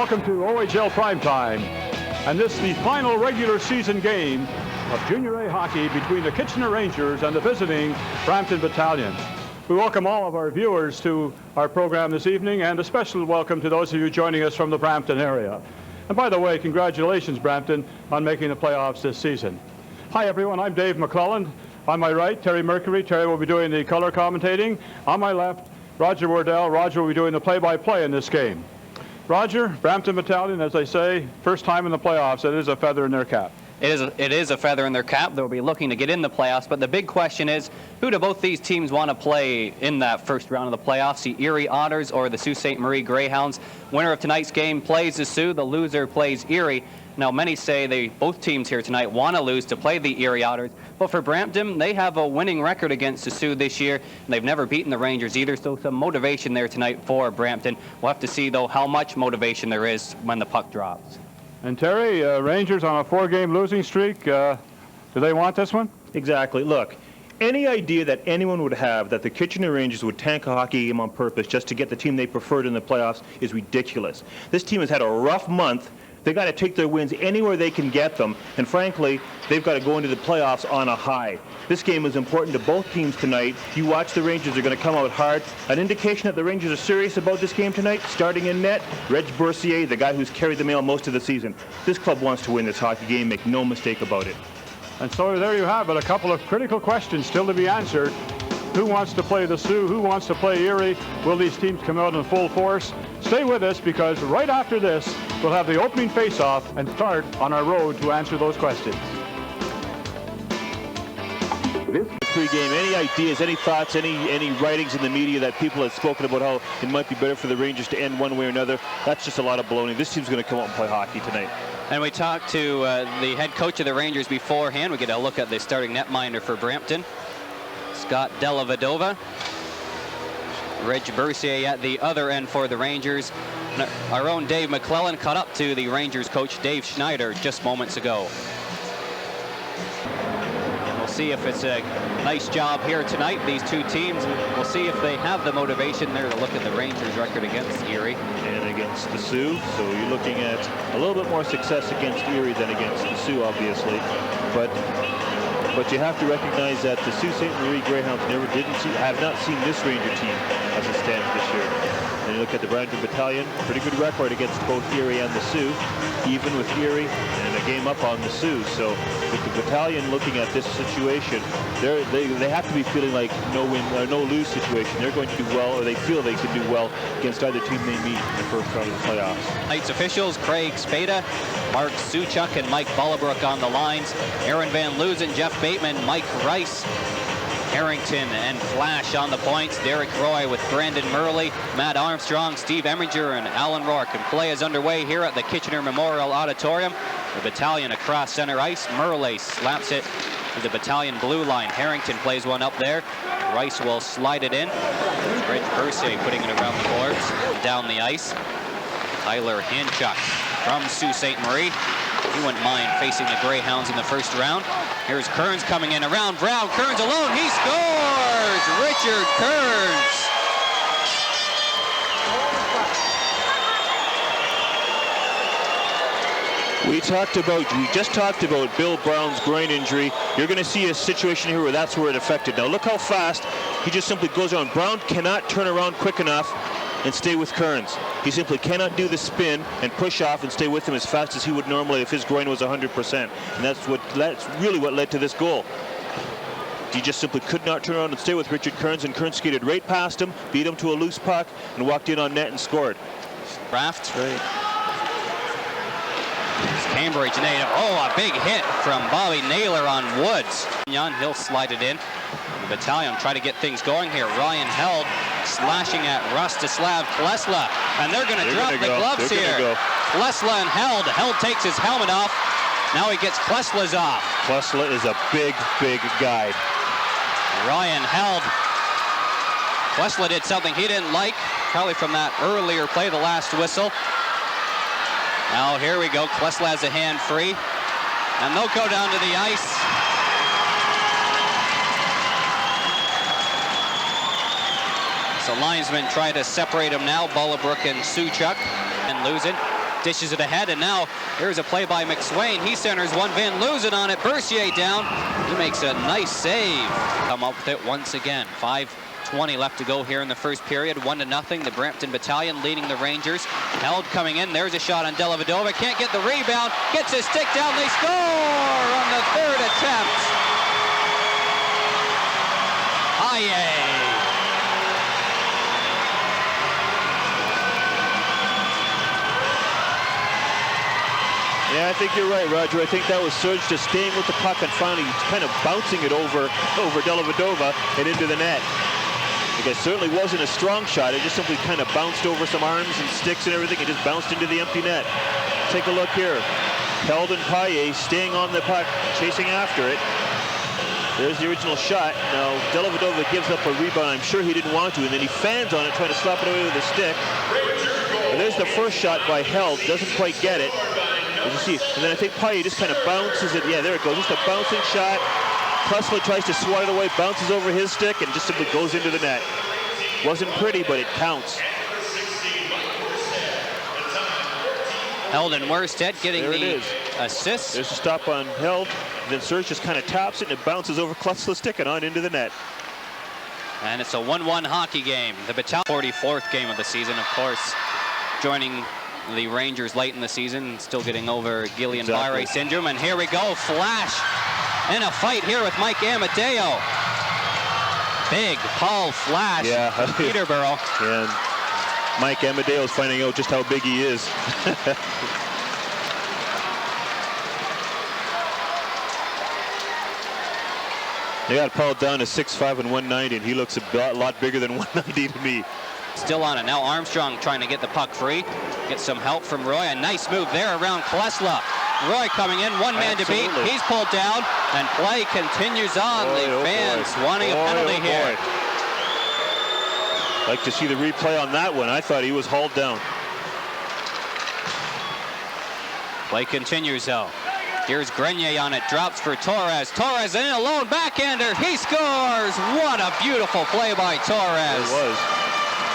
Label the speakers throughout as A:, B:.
A: welcome to OHL Primetime. And this is the final regular season game of Junior A hockey between the Kitchener Rangers and the visiting Brampton Battalion. We welcome all of our viewers to our program this evening, and a special welcome to those of you joining us from the Brampton area. And by the way, congratulations, Brampton, on making the playoffs this season. Hi, everyone. I'm Dave McClellan. On my right, Terry Mercury. Terry will be doing the color commentating. On my left, Roger Wardell. Roger will be doing the play-by-play in this game. Roger, Brampton Battalion, as I say, first time in the playoffs. It is a feather in their cap.
B: It is a feather in their cap. They'll be looking to get in the playoffs, but the big question is, who do both these teams want to play in that first round of the playoffs, the Erie Otters or the Sault Ste Marie Greyhounds? Winner of tonight's game plays the Sioux, the loser plays Erie. Now, many say both teams here tonight want to lose to play the Erie Otters, but for Brampton, they have a winning record against the Sioux this year, and they've never beaten the Rangers either, so some motivation there tonight for Brampton. We'll have to see, though, how much motivation there is when the puck drops.
A: And Terry, Rangers on a 4-game losing streak. Do they want this one?
C: Exactly. Look, any idea that anyone would have that the Kitchener Rangers would tank a hockey game on purpose just to get the team they preferred in the playoffs is ridiculous. This team has had a rough month. They got to take their wins anywhere they can get them, and frankly, they've got to go into the playoffs on a high. This game is important to both teams tonight. You watch the Rangers are going to come out hard. An indication that the Rangers are serious about this game tonight, starting in net, Reg Bercier, the guy who's carried the mail most of the season. This club wants to win this hockey game, make no mistake about it.
A: And so there you have it, a couple of critical questions still to be answered. Who wants to play the Sioux? Who wants to play Erie? Will these teams come out in full force? Stay with us, because right after this, we'll have the opening face-off and start on our road to answer those questions.
C: This pregame, any ideas, any thoughts, any writings in the media that people have spoken about how it might be better for the Rangers to end one way or another? That's just a lot of baloney. This team's going to come out and play hockey tonight.
B: And we talked to the head coach of the Rangers beforehand. We get a look at the starting netminder for Brampton, Scott Della Vedova. Reg Bercier at the other end for the Rangers. Our own Dave McClellan caught up to the Rangers coach Dave Schneider just moments ago. And we'll see if it's a nice job here tonight, these two teams. We'll see if they have the motivation there to look at the Rangers record against Erie.
C: And against the Sioux, so you're looking at a little bit more success against Erie than against the Sioux, obviously. But you have to recognize that the Sault Ste. Marie Greyhounds have not seen this Ranger team as it stands this year. And you look at the Brampton Battalion, pretty good record against both Erie and the Sioux, even with Erie, and a game up on the Sioux. So with the Battalion looking at this situation, they have to be feeling like no win or no lose situation. They're going to do well, or they feel they can do well against either team they meet in the first round of the playoffs.
B: Tonight's officials: Craig Spada, Mark Suchuk, and Mike Bollebrook on the lines. Aaron Van Loozen, Jeff Bateman, Mike Rice, Harrington, and Flash on the points. Derek Roy with Brandon Murley, Matt Armstrong, Steve Eminger, and Alan Rourke. And play is underway here at the Kitchener Memorial Auditorium. The Battalion across center ice. Murley slaps it to the Battalion blue line. Harrington plays one up there. Rice will slide it in. Reg Bercier putting it around the boards, down the ice. Tyler Hanchuk from Sault Ste. Marie. He wouldn't mind facing the Greyhounds in the first round. Here's Kearns coming in around Brown. Kearns alone. He scores! Richard Kearns.
C: We just talked about Bill Brown's groin injury. You're going to see a situation here where that's where it affected. Now look how fast he just simply goes around. Brown cannot turn around quick enough and stay with Kearns. He simply cannot do the spin and push off and stay with him as fast as he would normally if his groin was 100%. And that's really what led to this goal. He just simply could not turn around and stay with Richard Kearns, and Kearns skated right past him, beat him to a loose puck, and walked in on net and scored.
B: Kraft. Right. Cambridge native. Oh, a big hit from Bobby Naylor on Woods. He'll slide it in. The Battalion try to get things going here. Ryan Held slashing at Rostislav Klesla, and they're going to drop the gloves here. Klesla and Held. Held takes his helmet off. Now he gets Klesla's off.
C: Klesla is a big, big guy.
B: Ryan Held. Klesla did something he didn't like, probably from that earlier play, the last whistle. Now here we go. Klesla has a hand free, and they'll go down to the ice. So linesmen try to separate them now. Bollebrook and Suchuk, and lose it. dishes it ahead, and now here's a play by McSwain. He centers one, Van Loozen on it, Bercier down. He makes a nice save. Come up with it once again. 5:20 left to go here in the first period. 1-0. The Brampton Battalion leading the Rangers. Held coming in. There's a shot on Dellavedova. Can't get the rebound. Gets his stick down. They score on the third attempt. Aye.
C: Yeah, I think you're right, Roger. I think that was Serge just staying with the puck and finally kind of bouncing it over Dellavedova and into the net. It certainly wasn't a strong shot. It just simply kind of bounced over some arms and sticks and everything. It just bounced into the empty net. Take a look here. Held and Paille staying on the puck, chasing after it. There's the original shot. Now, Dellavedova gives up a rebound. I'm sure he didn't want to, and then he fans on it, trying to slap it away with a stick. And there's the first shot by Held. Doesn't quite get it. As you see, and then I think Paille just kind of bounces it. Yeah, there it goes. Just a bouncing shot. Klesla tries to swat it away, bounces over his stick, and just simply goes into the net. Wasn't pretty, but it counts.
B: Held and Worstead getting the assist.
C: There's a stop on Held. Then Serge just kind of taps it, and it bounces over Klesla's stick and on into the net.
B: And it's a 1-1 hockey game. The Battalion 44th game of the season, of course, joining the Rangers late in the season, still getting over Guillain-Barré syndrome. And here we go, Flash in a fight here with Mike Amadeo. Big Paul Flash, Peterborough.
C: And Mike Amadeo's finding out just how big he is. They got Paul down to 6'5" and 190, and he looks a lot bigger than 190 to me.
B: Still on it. Now Armstrong trying to get the puck free. Get some help from Roy. A nice move there around Klesla. Roy coming in, one man to beat. He's pulled down, and play continues on. The fans wanting a penalty here.
C: Like to see the replay on that one. I thought he was hauled down.
B: Play continues though. Here's Grenier on it, drops for Torres. Torres in alone, backhander, he scores! What a beautiful play by Torres.
C: It was.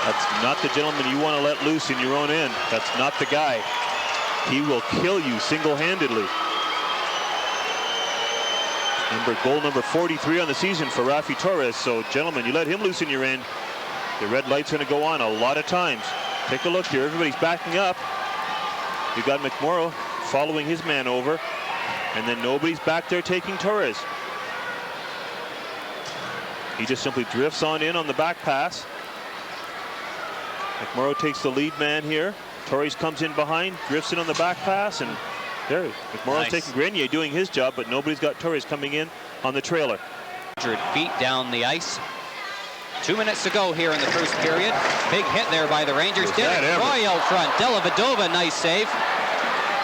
C: That's not the gentleman you want to let loose in your own end. That's not the guy. He will kill you single-handedly. Goal number 43 on the season for Rafi Torres. So, gentlemen, you let him loose in your end, the red light's going to go on a lot of times. Take a look here. Everybody's backing up. You got McMorrow following his man over, and then nobody's back there taking Torres. He just simply drifts on in on the back pass. McMorrow takes the lead man here. Torres comes in behind, drifts in on the back pass, and there, McMorrow's taking Grenier doing his job, but nobody's got Torres coming in on the trailer.
B: 100 feet down the ice. 2 minutes to go here in the first period. Big hit there by the Rangers. Derek Roy out front. Dellavedova, nice save.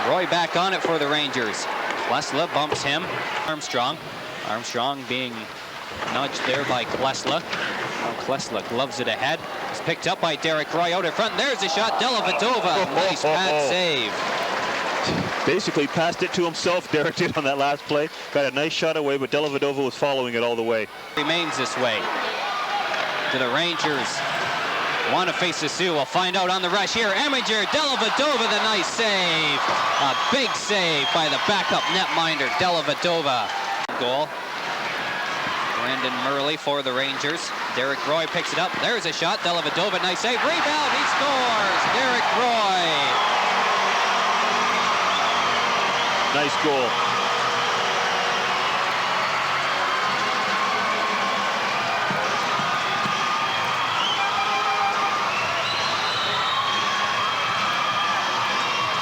B: Roy back on it for the Rangers. Klesla bumps him. Armstrong being nudged there by Klesla. Now Klesla gloves it ahead. It's picked up by Derek Roy out in front. There's a shot. Dellavedova, nice pad save.
C: Basically passed it to himself, Derek did on that last play. Got a nice shot away, but Dellavedova was following it all the way.
B: Remains this way. Do the Rangers want to face the Sioux? We'll find out on the rush here. Eminger, Dellavedova, the nice save. A big save by the backup netminder, Dellavedova. Goal. Brandon Murley for the Rangers. Derek Roy picks it up. There's a shot. Dellavedova, nice save. Rebound, he scores. Derek Roy.
C: Nice goal.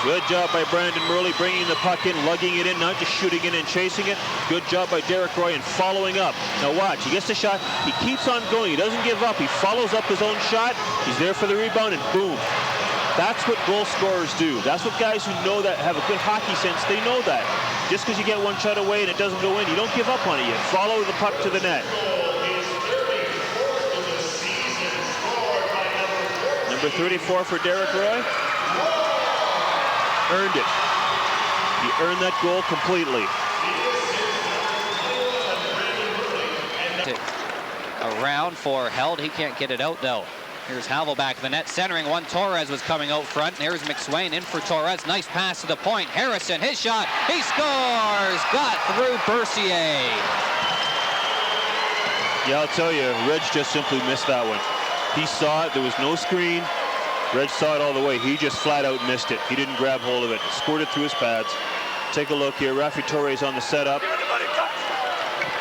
C: Good job by Brandon Murley bringing the puck in, lugging it in, not just shooting it and chasing it. Good job by Derek Roy and following up. Now watch, he gets the shot, he keeps on going, he doesn't give up, he follows up his own shot, he's there for the rebound, and boom. That's what goal scorers do. That's what guys who know that, have a good hockey sense, they know that. Just because you get one shot away and it doesn't go in, you don't give up on it, you follow the puck to the net. Number 34 for Derek Roy. Earned it. He earned that goal completely.
B: Around for Held. He can't get it out though. Here's Havel back of the net, centering one. Torres was coming out front. There's McSwain in for Torres. Nice pass to the point. Harrison, his shot. He scores! Got through Bercier.
C: Yeah, I'll tell you, Reg just simply missed that one. He saw it. There was no screen. Reg saw it all the way. He just flat out missed it. He didn't grab hold of it. Scored it through his pads. Take a look here. Rafi Torres on the setup.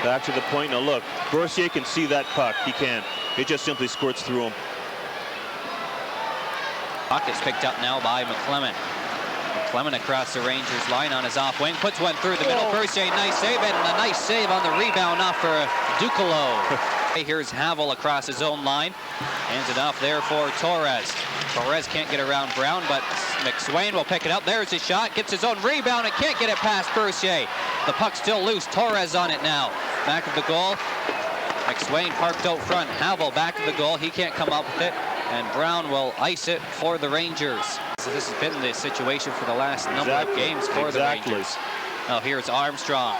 C: Back to the point. Now look, Bercier can see that puck. He can. It just simply squirts through him.
B: Puck is picked up now by McClement. McClement across the Rangers line on his off wing. Puts one through the middle. Bercier, nice save, and a nice save on the rebound off for Ducalo. Here's Havel across his own line. Hands it off there for Torres. Torres can't get around Brown, but McSwain will pick it up. There's his shot. Gets his own rebound and can't get it past Bercier. The puck's still loose. Torres on it now. Back of the goal. McSwain parked out front. Havel back of the goal. He can't come up with it. And Brown will ice it for the Rangers. So this has been the situation for the last number of games for the Rangers. Now here's Armstrong.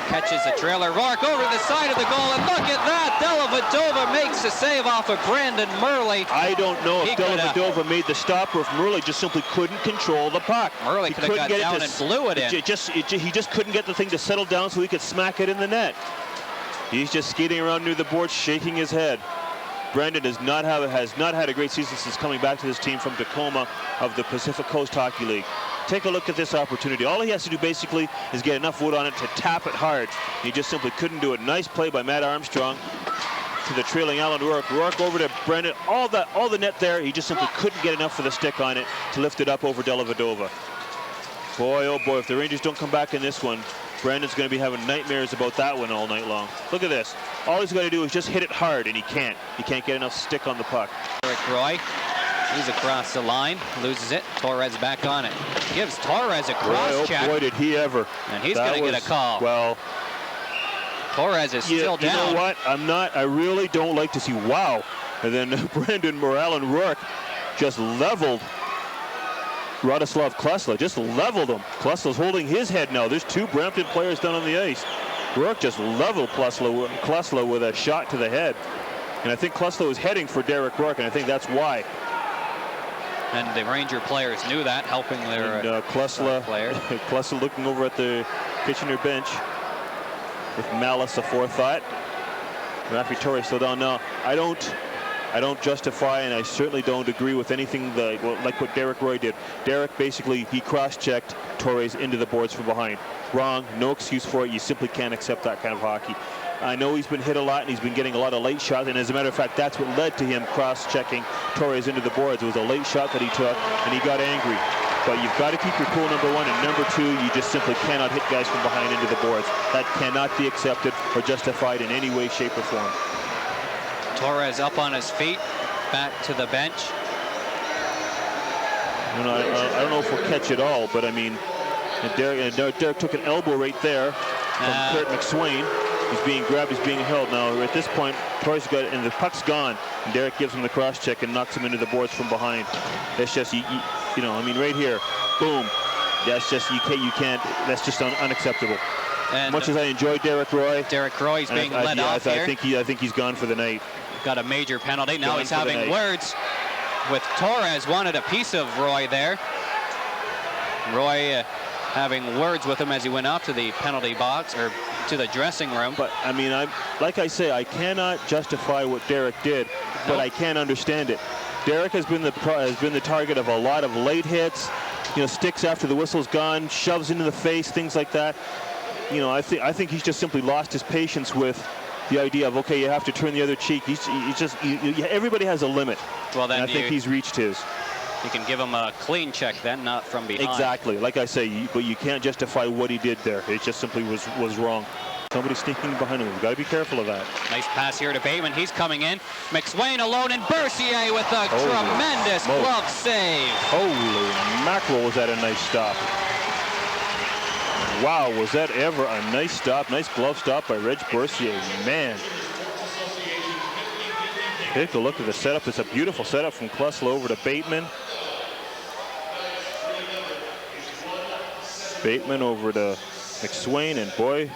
B: Catches a trailer. Rourke over the side of the goal, and look at that! Dellavedova makes a save off of Brandon Murley.
C: I don't know if Dellavedova made the stop or if Murley just simply couldn't control the puck.
B: Murley could have got down and blew it in.
C: He just couldn't get the thing to settle down so he could smack it in the net. He's just skating around near the board, shaking his head. Brandon has not had a great season since coming back to this team from Tacoma of the Pacific Coast Hockey League. Take a look at this opportunity. All he has to do basically is get enough wood on it to tap it hard. He just simply couldn't do it. Nice play by Matt Armstrong to the trailing Alan Rourke. Rourke over to Brandon. All the net there. He just simply couldn't get enough for the stick on it to lift it up over Dellavedova. Boy, oh boy, if the Rangers don't come back in this one, Brandon's going to be having nightmares about that one all night long. Look at this. All he's got to do is just hit it hard, and he can't. He can't get enough stick on the puck.
B: Eric Roy, he's across the line, loses it. Torres back on it. Gives Torres a cross check.
C: Oh boy, did he ever.
B: And he's going to get a call.
C: Well,
B: Torres is still down.
C: You know what? I really don't like to see, wow. And then Brandon Morale and Rourke just leveled Radoslav Klesla, just leveled him. Klesla's holding his head now. There's two Brampton players down on the ice. Rourke just leveled Klesla with a shot to the head. And I think Klesla was heading for Derek Rourke, and I think that's why.
B: And the Ranger players knew that, helping their player.
C: Klesla looking over at the Kitchener bench with malice aforethought. Rafi Torres still down now. I don't justify, and I certainly don't agree with anything like what Derek Roy did. Derek basically, he cross-checked Torres into the boards from behind. Wrong, no excuse for it. You simply can't accept that kind of hockey. I know he's been hit a lot, and he's been getting a lot of late shots, and as a matter of fact, that's what led to him cross-checking Torres into the boards. It was a late shot that he took, and he got angry. But you've got to keep your cool, number one, and number two, you just simply cannot hit guys from behind into the boards. That cannot be accepted or justified in any way, shape, or form.
B: Torres up on his feet, back to the bench.
C: I don't know if we'll catch it all, but I mean, Derek took an elbow right there from Kurt McSwain. He's being grabbed, he's being held. Now, at this point, Torres got it, and the puck's gone. And Derek gives him the cross-check and knocks him into the boards from behind. That's just, I mean, right here, boom. That's just, you can't, that's just unacceptable. And much as I enjoy Derek Roy,
B: is being let off here.
C: I think he's gone for the night.
B: Got a major penalty. Now he's having words with Torres. Wanted a piece of Roy there. Roy having words with him as he went out to the penalty box, or to the dressing room.
C: But I mean, like I say, I cannot justify what Derek did, but I can understand it. Derek has been the target of a lot of late hits, sticks after the whistle's gone, shoves into the face, things like that. I think he's just simply lost his patience with the idea of, okay, you have to turn the other cheek. Everybody has a limit. Well, then I think he's reached his.
B: You can give him a clean check then, not from behind.
C: Exactly. Like I say, but you can't justify what he did there. It just simply was wrong. Somebody sneaking behind him. We've got to be careful of that.
B: Nice pass here to Bateman. He's coming in. McSwain alone, and Bercier with a tremendous glove save.
C: Holy mackerel, was that a nice stop. Wow, was that ever a nice stop. Nice glove stop by Reg Bercier. Man. Take a look at the setup. It's a beautiful setup from Klesla over to Bateman. Bateman over to McSwain, and boy,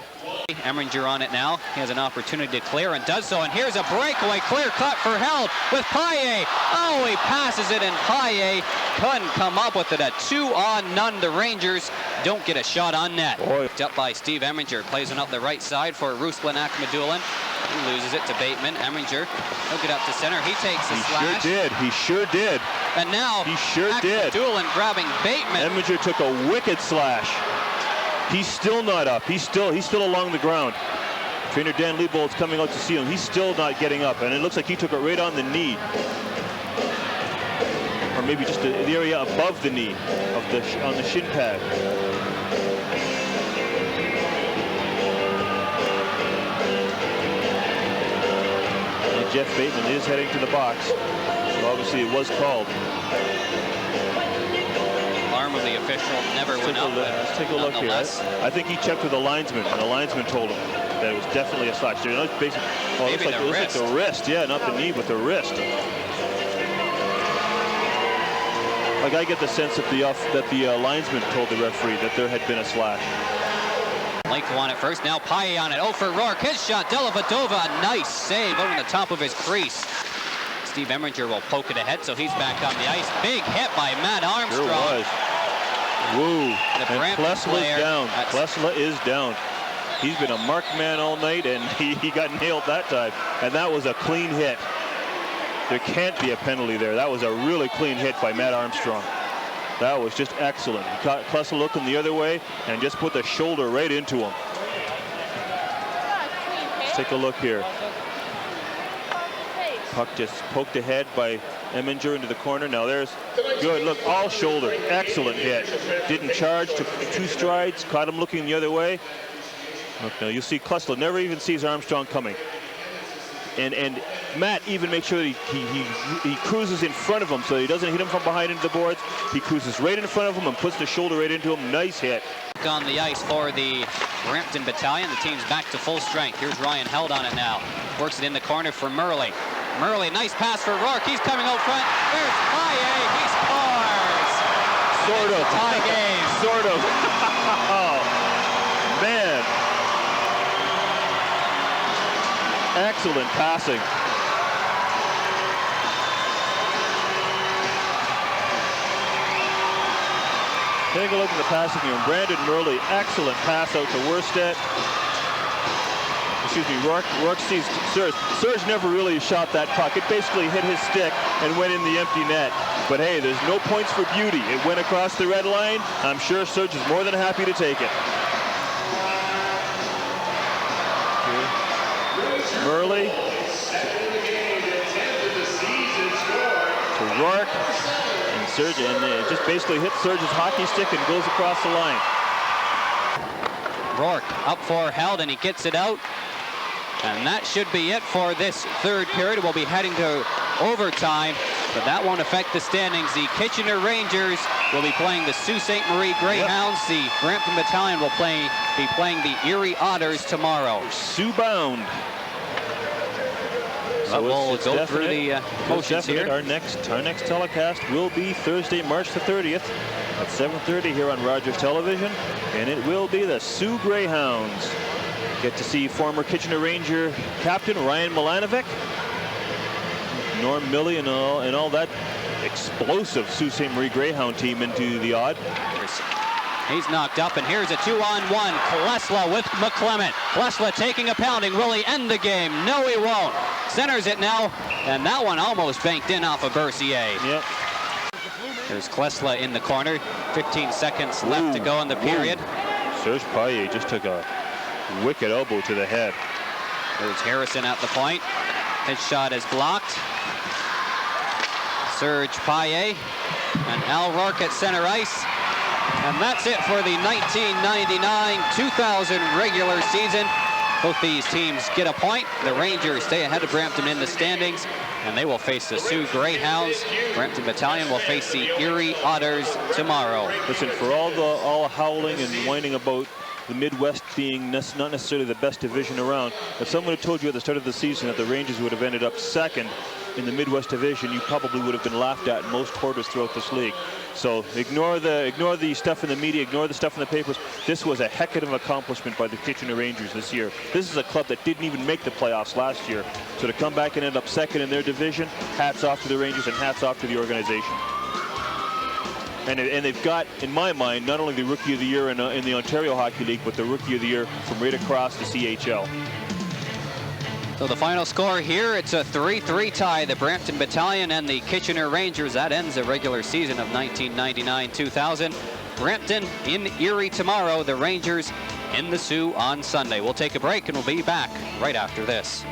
B: Eminger on it now. He has an opportunity to clear and does so. And here's a breakaway clear cut for Held with Paille. Oh, he passes it and Paille couldn't come up with it. A 2-on-none. The Rangers don't get a shot on net. Picked up by Steve Eminger. Plays it up the right side for Ruslan Akhmadulin. He loses it to Bateman. Eminger, he'll get up to center. He takes the slash.
C: He sure did.
B: And now Akhmadulin grabbing Bateman.
C: Eminger took a wicked slash. He's still not up. He's still along the ground. Trainer Dan Liebold's coming out to see him. He's still not getting up, and it looks like he took it right on the knee, or maybe just the area above the knee on the shin pad. And Jeff Bateman is heading to the box. So obviously it was called.
B: Arm of the official never went up.
C: Let's take a look here. I think he checked with the linesman, and the linesman told him that it was definitely a slash. It looks like the wrist. Yeah, not the knee, but the wrist. Like, I get the sense that the linesman told the referee that there had been a slash.
B: Lake won it first. Now Paille on it. Oh, for Rourke. His shot. Dellavedova. Nice save over the top of his crease. Steve Eminger will poke it ahead, so he's back on the ice. Big hit by Matt Armstrong.
C: Sure was. Woo.
B: And
C: Klesla is down. Klesla is down. He's been a marked man all night, and he got nailed that time. And that was a clean hit. There can't be a penalty there. That was a really clean hit by Matt Armstrong. That was just excellent. He caught Klesla looking the other way and just put the shoulder right into him. Let's take a look here. Puck just poked ahead by Eminger into the corner. Now there's good. Look, all shoulder. Excellent hit. Didn't charge. Took 2 strides. Caught him looking the other way. Look, now you see Klesla never even sees Armstrong coming. And Matt even makes sure that he cruises in front of him so he doesn't hit him from behind into the boards. He cruises right in front of him and puts the shoulder right into him. Nice hit.
B: On the ice for the Brampton Battalion. The team's back to full strength. Here's Ryan Held on it now. Works it in the corner for Murley. Murley, nice pass for Rourke. He's coming out front. There's Paille. He scores.
C: Sort of.
B: Tie game.
C: Sort of. Oh, man. Excellent passing. Take a look at the passing here. Brandon Murley, excellent pass out to Worstedt. Excuse me, Rourke sees Serge. Serge never really shot that puck. It basically hit his stick and went in the empty net. But hey, there's no points for beauty. It went across the red line. I'm sure Serge is more than happy to take it. Murley to Rourke, and Serge, and it just basically hits Serge's hockey stick and goes across the line.
B: Rourke up for Held, and he gets it out. And that should be it for this third period. We'll be heading to overtime, but that won't affect the standings. The Kitchener Rangers will be playing the Sault Ste. Marie Greyhounds. Yep. The Brampton Battalion will be playing the Erie Otters tomorrow.
C: Sioux bound.
B: So we'll go through the motions here.
C: Our next telecast will be Thursday, March the 30th at 7:30 here on Rogers Television, and it will be the Sioux Greyhounds. Get to see former Kitchener Ranger captain Ryan Milanovic, Norm Milley, and all that explosive Sault Ste. Marie Greyhound team into the odd.
B: He's knocked up, and here's a 2-on-1. Klesla with McClement. Klesla taking a pounding. Will he end the game? No, he won't. Centers it now, and that one almost banked in off of Bercier.
C: Yep.
B: There's Klesla in the corner. 15 seconds left to go in the period.
C: Serge Paille just took a wicked elbow to the head.
B: There's Harrison at the point. His shot is blocked. Serge Paille and Al Rourke at center ice. And that's it for the 1999-2000 regular season. Both these teams get a point. The Rangers stay ahead of Brampton in the standings, and they will face the Sioux Greyhounds. Brampton Battalion will face the Erie Otters tomorrow.
C: Listen, for all howling and whining about the Midwest being not necessarily the best division around, if someone had told you at the start of the season that the Rangers would have ended up second in the Midwest Division, you probably would have been laughed at in most quarters throughout this league. So ignore the stuff in the media, ignore the stuff in the papers. This was a heck of an accomplishment by the Kitchener Rangers this year. This is a club that didn't even make the playoffs last year. So to come back and end up second in their division, hats off to the Rangers and hats off to the organization. And they've got, in my mind, not only the Rookie of the Year in the Ontario Hockey League, but the Rookie of the Year from right across the CHL.
B: So the final score here, it's a 3-3 tie. The Brampton Battalion and the Kitchener Rangers. That ends the regular season of 1999-2000. Brampton in Erie tomorrow. The Rangers in the Soo on Sunday. We'll take a break and we'll be back right after this.